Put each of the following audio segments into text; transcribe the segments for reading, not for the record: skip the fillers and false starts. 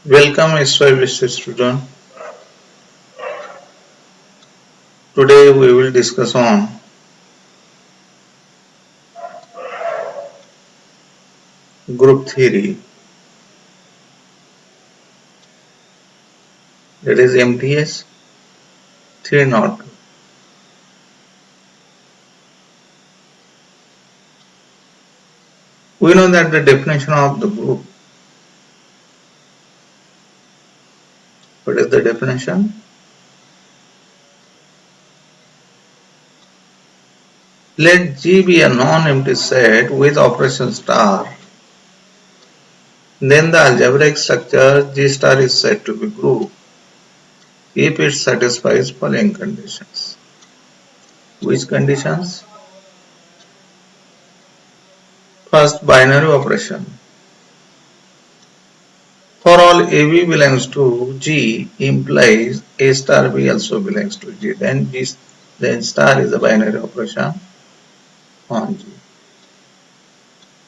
Welcome SY student. Today we will discuss on group theory, that is MTS 302. We know that the definition of the group. What is the definition? Let G be a non-empty set with operation star. Then the algebraic structure G star is said to be group if it satisfies following conditions. Which conditions? First, binary operation. For all AB belongs to G implies A star B also belongs to G. Then star is a binary operation on G.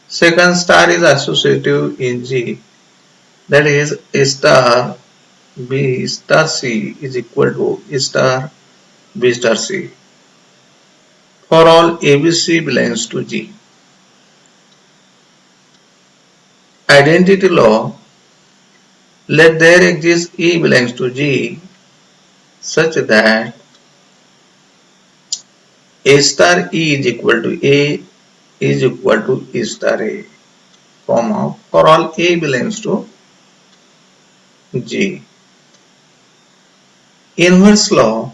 Second, star is associative in G. That is A star B star C is equal to A star B star C. For all ABC belongs to G. Identity law. Let there exist E belongs to G such that A star E is equal to A is equal to E star A, comma, for all A belongs to G. Inverse law.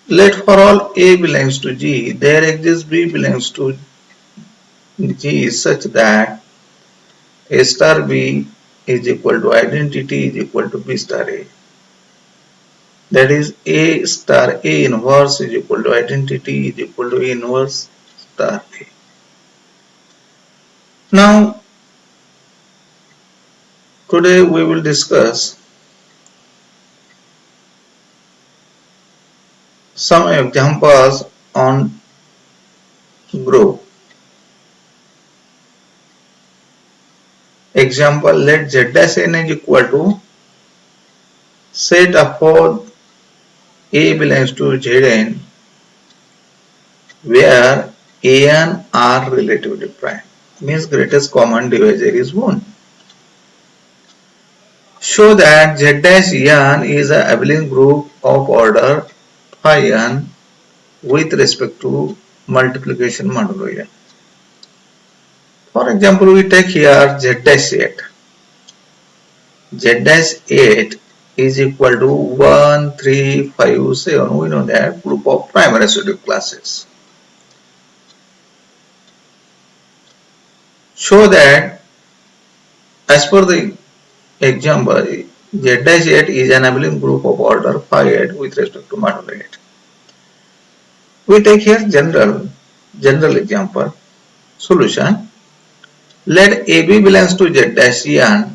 Let for all A belongs to G, there exists B belongs to G such that A star B is equal to identity is equal to B star A. That is A star A inverse is equal to identity is equal to A inverse star A. Now, today we will discuss some examples on group. Example, let Z dash n is equal to set upon A belongs to Zn where A and R relatively prime, means greatest common divisor is 1. Show that Z dash n is a abelian group of order phi n with respect to multiplication modulo n. For example, we take here Z dash 8. Z dash 8 is equal to 1, 3, 5, 7. We know that group of prime residue classes. Show that as per the example, Z dash 8 is an abelian group of order phi 8 with respect to modulo 8. We take here general example. Solution. Let AB belongs to Z dash n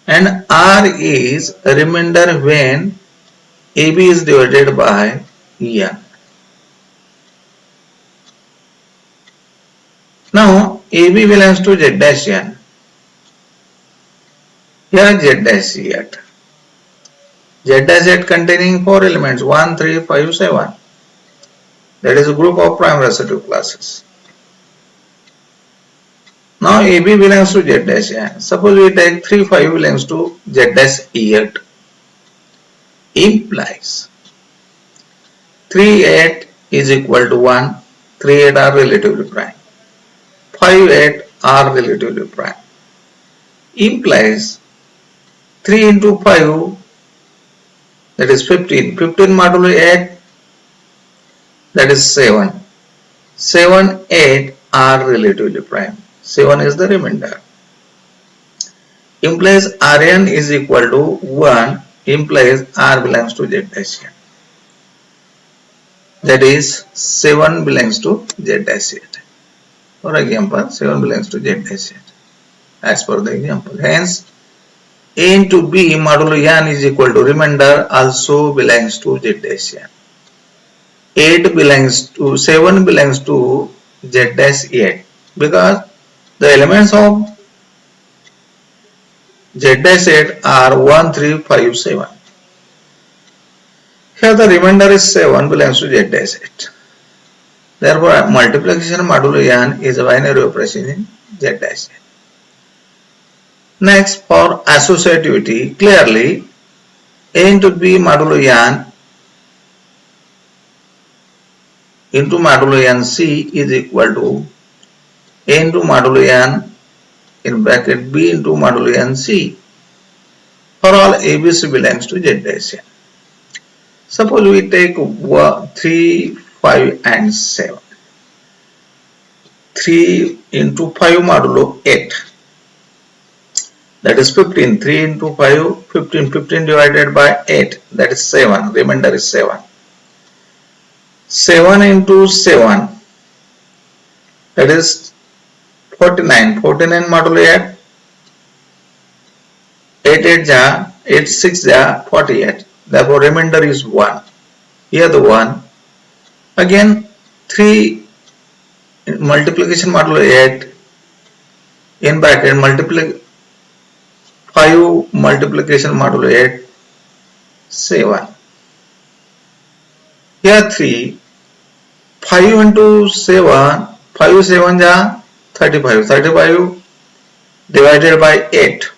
and R is a remainder when AB is divided by n. Now AB belongs to Z dash n. Here Z dash 8. Z dash 8 containing 4 elements 1, 3, 5, 7. That is a group of prime residue classes. Now AB belongs to Z dash n. Suppose we take 3, 5 belongs to Z dash 8. Implies 3, 8 is equal to 1. 3, 8 are relatively prime. 5, 8 are relatively prime. Implies 3 into 5, that is 15. 15 modulo 8, that is 7. 7, 8 are relatively prime. 7 is the remainder. Implies Rn is equal to 1. Implies R belongs to Z dash n. That is 7 belongs to Z dash 8. For example, 7 belongs to Z dash 8 as per the example. Hence, A into B modulo n is equal to remainder also belongs to Z dash n. 7 belongs to Z dash 8 because the elements of Z dash 8 are 1, 3, 5, 7. Here the remainder is 7 belongs to Z dash 8. Therefore, multiplication modulo n is a binary operation in Z dash n. Next, for associativity, clearly A into B modulo n into modulo n C is equal to A into modulo n in bracket B into modulo n C for all ABC belongs to Z dash n. Suppose we take 3, 5 and 7. 3 into 5 modulo 8. That is 15. 3 into 5, 15. 15 divided by 8. That is 7. Remainder is 7. 7 into 7. That is 49. 49 modulo 8. 8 8 ja, 8 6 ja, 48. Therefore remainder is 1. Here the 1. Again 3 multiplication modulo 8 in bracket multiply 5 multiplication modulo 8 7. Here 3 5 into 7 5 7 ja 35. 35 divided by 8.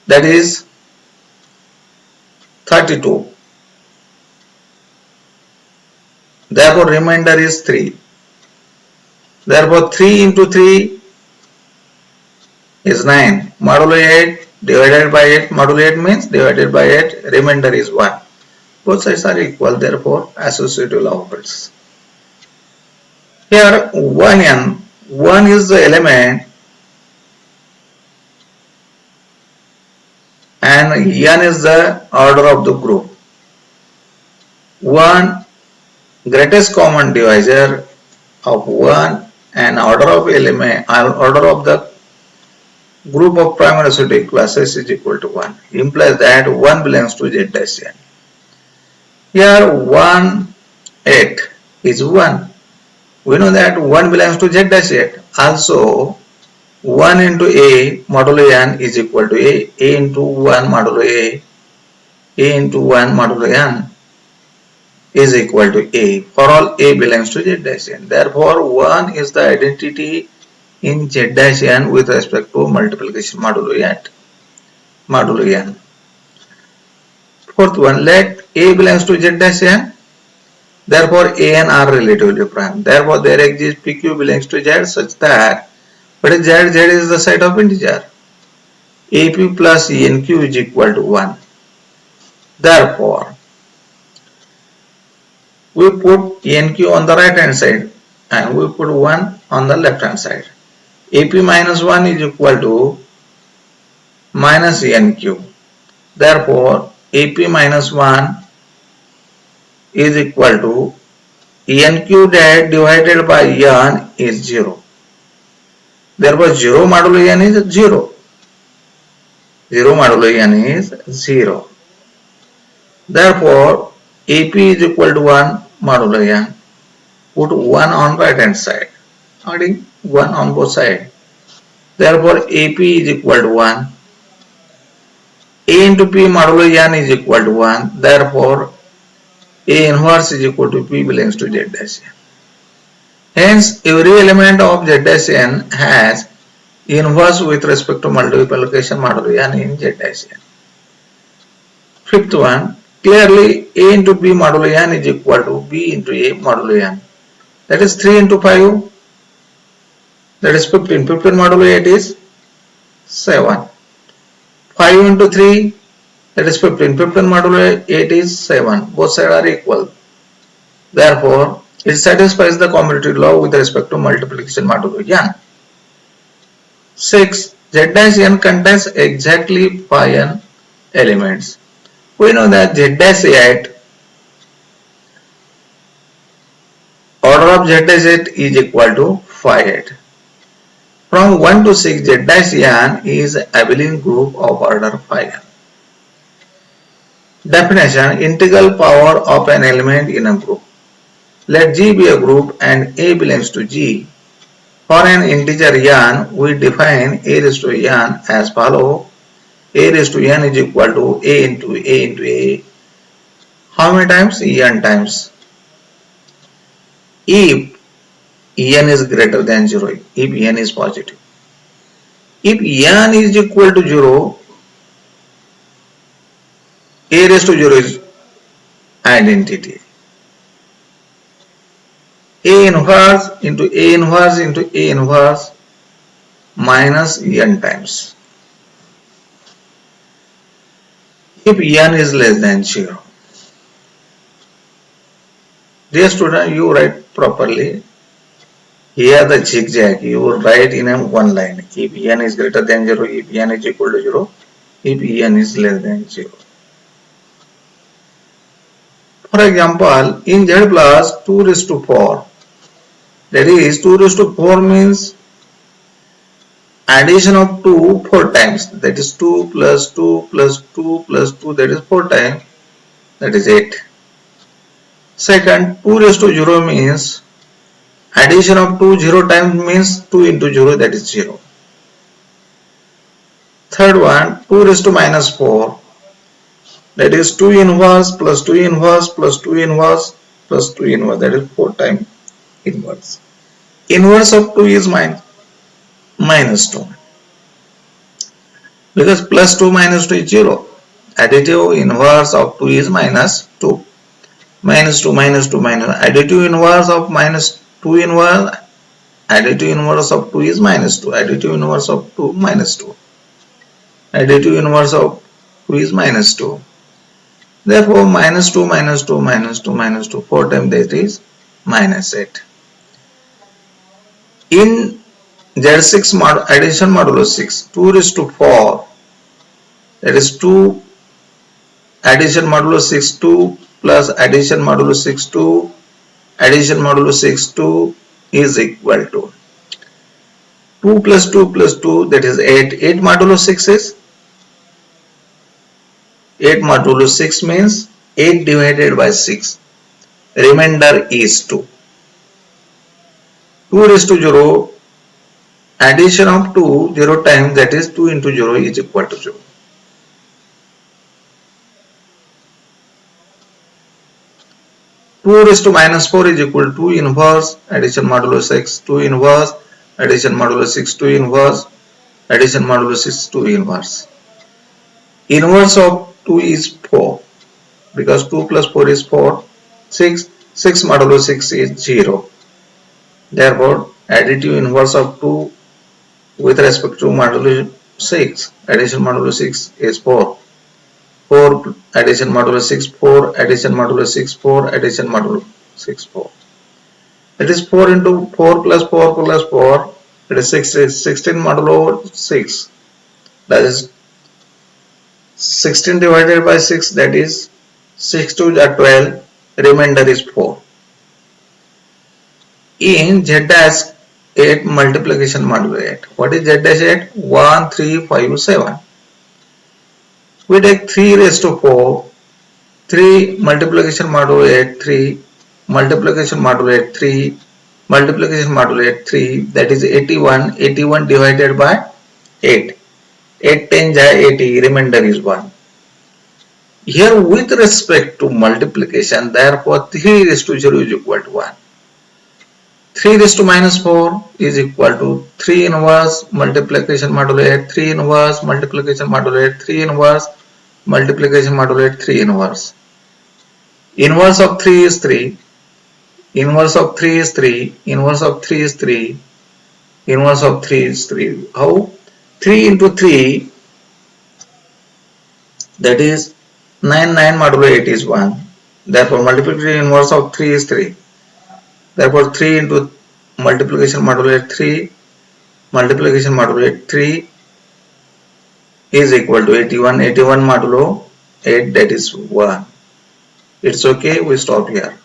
That is 32. Therefore remainder is 3. Therefore 3 into 3 is 9. Modulo 8 divided by 8. Modulo 8 means divided by 8. Remainder is 1. Both sides are equal. Therefore associative law holds. Here 1n. 1 is the element and n is the order of the group. 1 greatest common divisor of 1 and order of element, order of the group of primary associative classes is equal to 1. Implies that 1 belongs to Z dash n. Here 1 8 is 1. We know that 1 belongs to Z dash 8. Also 1 into A modulo n is equal to A into 1 modulo A into 1 modulo n is equal to A. For all A belongs to Z dash n. Therefore 1 is the identity in Z dash n with respect to multiplication modulo n. Fourth one, let A belongs to Z dash n. Therefore A and R relatively prime. Therefore there exists PQ belongs to Z such that, but Z is the set of integer. AP plus NQ is equal to 1. Therefore we put NQ on the right hand side and we put 1 on the left hand side. AP minus 1 is equal to minus NQ. Therefore AP minus 1 is equal to NQ divided by n is 0. Therefore 0 modulo n is 0. 0 modulo n is 0. Therefore AP is equal to 1 modulo n. Put 1 on right hand side. Adding 1 on both sides. Therefore AP is equal to 1. A into P modulo n is equal to 1. Therefore A inverse is equal to P belongs to Z dash n. Hence every element of Z dash n has inverse with respect to multiplication modulo n in Z dash n. Fifth one, clearly A into B modulo n is equal to B into A modulo n. That is 3 into 5. That is 15. 15 modulo 8 is 7. 5 into 3, that is 15. 15 modulo 8 is 7. Both sides are equal. Therefore, it satisfies the commutative law with respect to multiplication modulo n. 6. Z dash n contains exactly 5n elements. We know that Z dash 8, order of Z dash 8 is equal to 5 8. From 1 to 6, Z dash n is abelian group of order 5n. Definition: integral power of an element in a group. Let G be a group and A belongs to G. For an integer n, we define a raised to n as follow. A raised to n is equal to a into a into a. How many times? N times. If n is greater than 0, if n is positive. If n is equal to 0, a raised to 0 is identity. A inverse into A inverse into A inverse minus n times. If n is less than 0. Dear student, you write properly. Here the zigzag, you write in one line. If n is greater than 0, if n is equal to 0, if n is less than 0. For example, in z plus 2 raised to 4, that is 2 raised to 4 means addition of 2 4 times, that is 2 plus 2 plus 2 plus 2, that is 4 times, that is 8. Second, 2 raised to 0 means addition of 2 0 times means 2 into 0, that is 0. Third one, 2 raised to minus 4, that is 2 inverse plus 2 inverse plus 2 inverse plus 2 inverse, that is 4 times inverse. Inverse of 2 is minus 2, because plus 2 minus 2 is 0. Additive inverse of 2 is minus 2. Minus 2 minus 2 minus, additive inverse of minus 2 inverse, additive inverse of 2 is minus 2. Additive inverse of 2 minus 2. Additive inverse of 2 is minus 2. Therefore, minus 2 minus 2 minus 2 minus 2, 4 times, that is minus 8. In Z6 addition modulo 6, 2 raised to 4, that is 2 addition modulo 6 2 plus addition modulo 6 2 addition modulo 6 2 is equal to 2 plus 2 plus 2, that is 8. 8 modulo 6 is 8 modulo 6 means 8 divided by 6. Remainder is 2. 2 raised to 0, addition of 2 0 times, that is 2 into 0 is equal to 0. Two raised to minus 4 is equal to 2 inverse addition modulo 6, 2 inverse addition modulo 6, 2 inverse addition modulo 6, 2 inverse. Inverse of 2 is 4, because 2 plus 4 is 4. 6 modulo 6 is 0. Therefore, additive inverse of 2 with respect to modulo 6, addition modulo 6 is 4. 4 addition modulo 6, 4 addition modulo 6, 4 addition modulo 6, 4. It is 4 into 4 plus 4 plus 4. It is 16 modulo 6. That is 16 divided by 6, that is 6 to the 12. Remainder is 4. In Z dash 8 multiplication modulo 8. What is Z dash 8? 1, 3, 5, 7. We take 3 raised to 4, 3 multiplication modulo 8, 3 multiplication modulo 8, 3 multiplication modulo 8, 3, that is 81. 81 divided by 8. 8 10 80, remainder is 1. Here with respect to multiplication, therefore 3 raised to 0 is equal to 1. 3 raised to minus 4 is equal to 3 inverse multiplication modulo 8, 3 inverse multiplication modulo 8, 3 inverse multiplication modulo 8, 3 inverse. Inverse of 3 is 3. Inverse of 3 is 3. Inverse of 3 is 3. Inverse of 3 is 3. How? 3 into 3, that is 9 modulo 8 is 1. Therefore, multiplication inverse of 3 is 3. Therefore, 3 into multiplication modulo 8, 3 multiplication modulo 8, 3 is equal to 81. 81 modulo 8, that is 1. It's okay, we stop here.